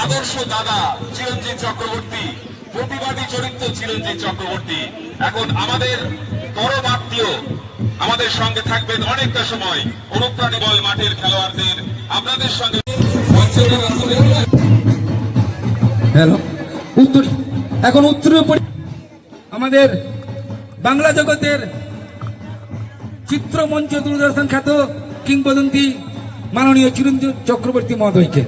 আদর্শ দাদা চিরঞ্জিত চক্রবর্তী, প্রতিবাদী চরিত্র চিরঞ্জিত চক্রবর্তী এখন আমাদের পরম আত্মীয়, আমাদের সঙ্গে থাকবেন অনেকটা সময়। অনুপ্রাণী বল মাঠের খেলোয়াড়দের আপনাদের সঙ্গে হ্যালো উত্তর, এখন উত্তরীয় আমাদের বাংলা জগতের চিত্রমঞ্চ দূরদর্শন খ্যাত কিংবদন্তি মাননীয় চিরঞ্জিত চক্রবর্তী মহোদয়কে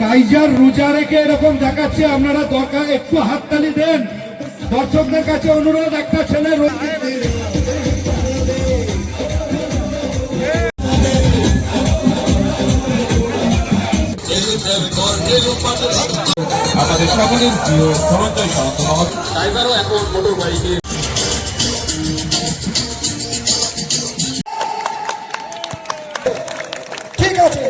কাইজার রোজা রেখে এরকম দেখাচ্ছে, আপনারা দরকার একটু হাততালি দেন। দর্শকদের কাছে অনুরোধ, একটা ছেলে আমাদের সকলের প্রিয় ধনঞ্জয় সামন্ত টাইগারও এখন মোটর বাইকে ঠিক আছে।